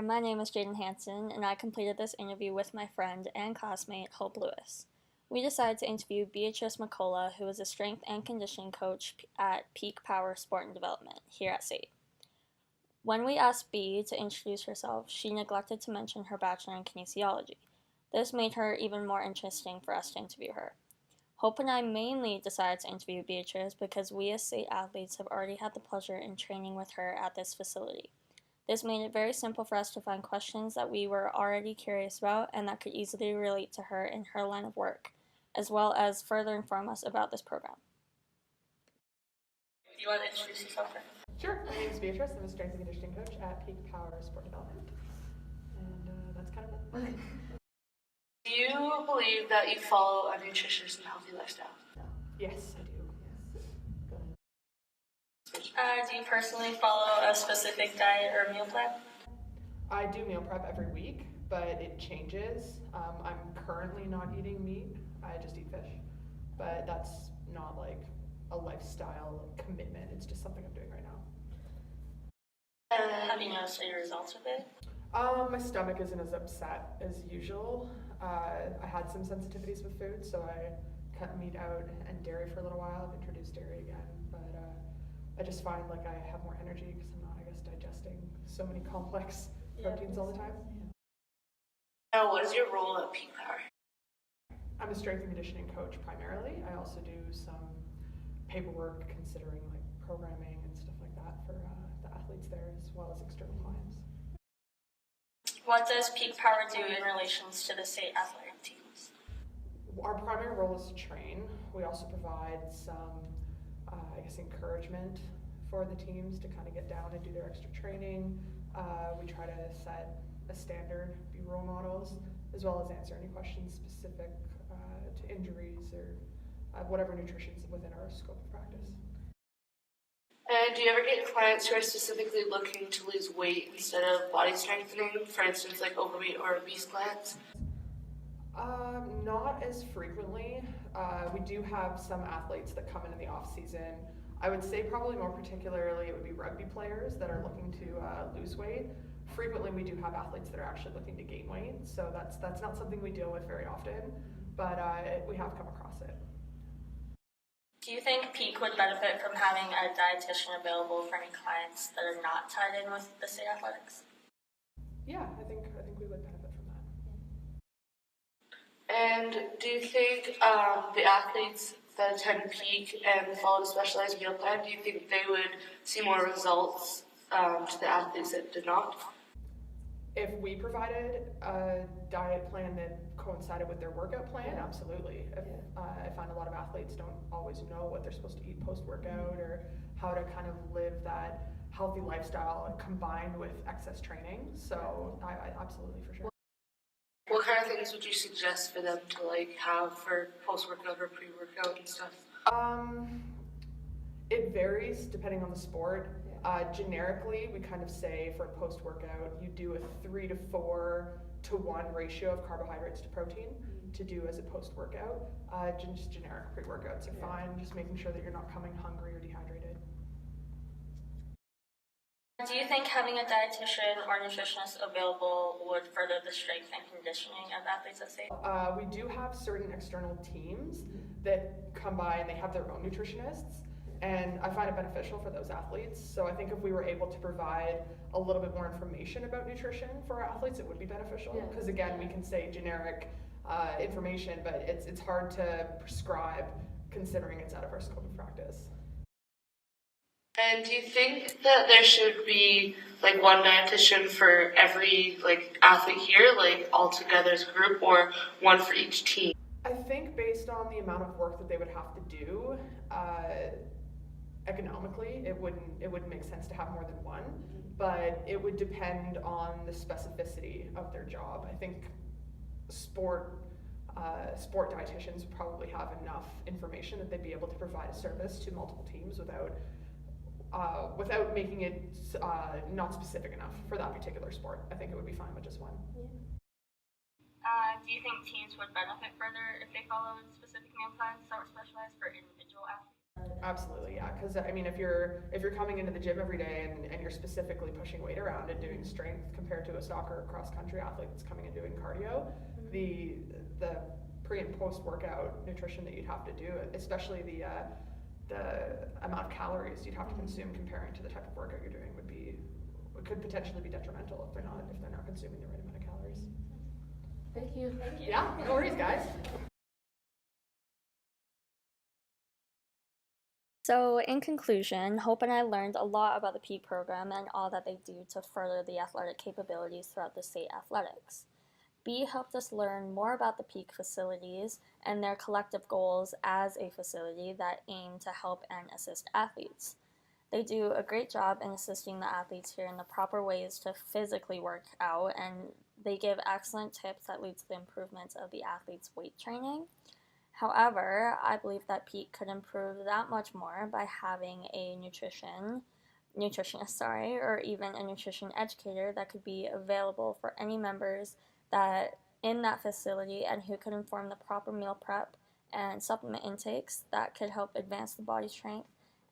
My name is Jaiden Hansen, and I completed this interview with my friend and classmate, Hope Lewis. We decided to interview Beatrice McCullough, who is a strength and conditioning coach at Peak Power Sport and Development here at SAIT. When we asked Bea to introduce herself, she neglected to mention her bachelor in kinesiology. This made her even more interesting for us to interview her. Hope and I mainly decided to interview Beatrice because we as SAIT athletes have already had the pleasure in training with her at this facility. This made it very simple for us to find questions that we were already curious about and that could easily relate to her in her line of work, as well as further inform us about this program. Do you want to introduce yourself? Sure. My name is Beatrice. I'm a strength and conditioning coach at Peak Power Sport Development. And that's kind of it. Do you believe that you follow a nutritious and healthy lifestyle? Yes, I do. Do you personally follow a specific diet or meal plan? I do meal prep every week, but it changes. I'm currently not eating meat. I just eat fish. But that's not like a lifestyle commitment. It's just something I'm doing right now. Have you noticed any results with it? My stomach isn't as upset as usual. I had some sensitivities with food, so I cut meat out and dairy for a little while. I've introduced dairy again, but I just find like I have more energy because I'm not, I guess, digesting so many complex proteins all the time. Now, what is your role at Peak Power? I'm a strength and conditioning coach primarily. I also do some paperwork considering like programming and stuff like that for the athletes there, as well as external clients. What does Peak Power do in relations to the SAIT athletic teams? Our primary role is to train. We also provide some encouragement for the teams to kind of get down and do their extra training. We try to set a standard, be role models, as well as answer any questions specific to injuries or whatever nutrition is within our scope of practice. And do you ever get clients who are specifically looking to lose weight instead of body strengthening, for instance, like overweight or obese clients? Not as frequently. We do have some athletes that come in the off season. I would say probably more particularly it would be rugby players that are looking to lose weight. Frequently we do have athletes that are actually looking to gain weight, so that's not something we deal with very often, but we have come across it. Do you think Peak would benefit from having a dietitian available for any clients that are not tied in with the SAIT athletics? Yeah, I think we would benefit from that. And do you think the athletes that attend Peak and follow the specialized meal plan, do you think they would see more results to the athletes that did not? If we provided a diet plan that coincided with their workout plan, absolutely. I find a lot of athletes don't always know what they're supposed to eat post-workout or how to kind of live that healthy lifestyle combined with excess training. So I absolutely, for sure. What kind of things would you suggest for them to like have for post-workout or pre-workout and stuff? It varies depending on the sport. Generically, we kind of say for post-workout, you do a 3 to 4 to 1 ratio of carbohydrates to protein to do as a post-workout. Just generic pre-workouts are fine, just making sure that you're not coming hungry or dehydrated. Do you think having a dietitian or nutritionist available would further the strength and conditioning of athletes at SAIT? We do have certain external teams that come by and they have their own nutritionists, and I find it beneficial for those athletes. So I think if we were able to provide a little bit more information about nutrition for our athletes, it would be beneficial. Because again, we can say generic information, but it's hard to prescribe considering it's out of our scope of practice. And do you think that there should be like one dietitian for every like athlete here, like all together as a group, or one for each team? I think based on the amount of work that they would have to do, economically, it wouldn't make sense to have more than one, but it would depend on the specificity of their job. I think sport dietitians would probably have enough information that they'd be able to provide a service to multiple teams without making it not specific enough for that particular sport. I think it would be fine with just one. Do you think teams would benefit further if they followed specific meal plans that were specialized for individual athletes? Absolutely, yeah. Because I mean, if you're coming into the gym every day and you're specifically pushing weight around and doing strength compared to a soccer or cross country athlete that's coming and doing cardio, the pre and post workout nutrition that you'd have to do, especially the amount of calories you'd have to consume comparing to the type of workout you're doing could potentially be detrimental if they're not consuming the right amount of calories. Thank you. Yeah, no worries, guys. So, in conclusion, Hope and I learned a lot about the PEAK program and all that they do to further the athletic capabilities throughout the state athletics. B helped us learn more about the PEAK facilities and their collective goals as a facility that aim to help and assist athletes. They do a great job in assisting the athletes here in the proper ways to physically work out, and they give excellent tips that lead to the improvements of the athletes' weight training. However, I believe that PEAK could improve that much more by having a nutritionist, or even a nutrition educator that could be available for any members that in that facility and who could inform the proper meal prep and supplement intakes that could help advance the body strength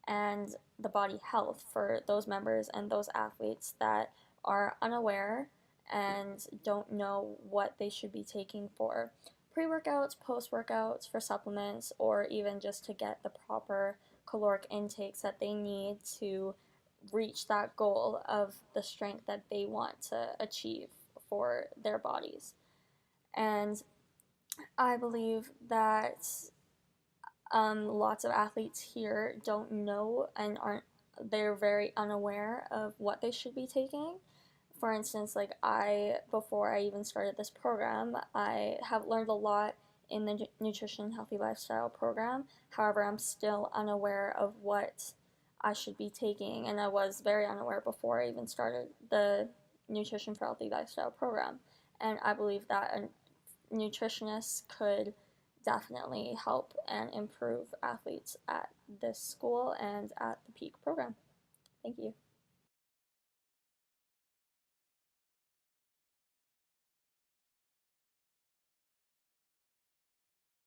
and the body health for those members and those athletes that are unaware and don't know what they should be taking for pre-workouts, post-workouts, for supplements, or even just to get the proper caloric intakes that they need to reach that goal of the strength that they want to achieve for their bodies. And I believe that lots of athletes here don't know and they're very unaware of what they should be taking. For instance, like before I even started this program, I have learned a lot in the Nutrition Healthy Lifestyle program. However, I'm still unaware of what I should be taking, and I was very unaware before I even started the Nutrition for Healthy Lifestyle program. And I believe that a nutritionist could definitely help and improve athletes at this school and at the PEAK program. Thank you.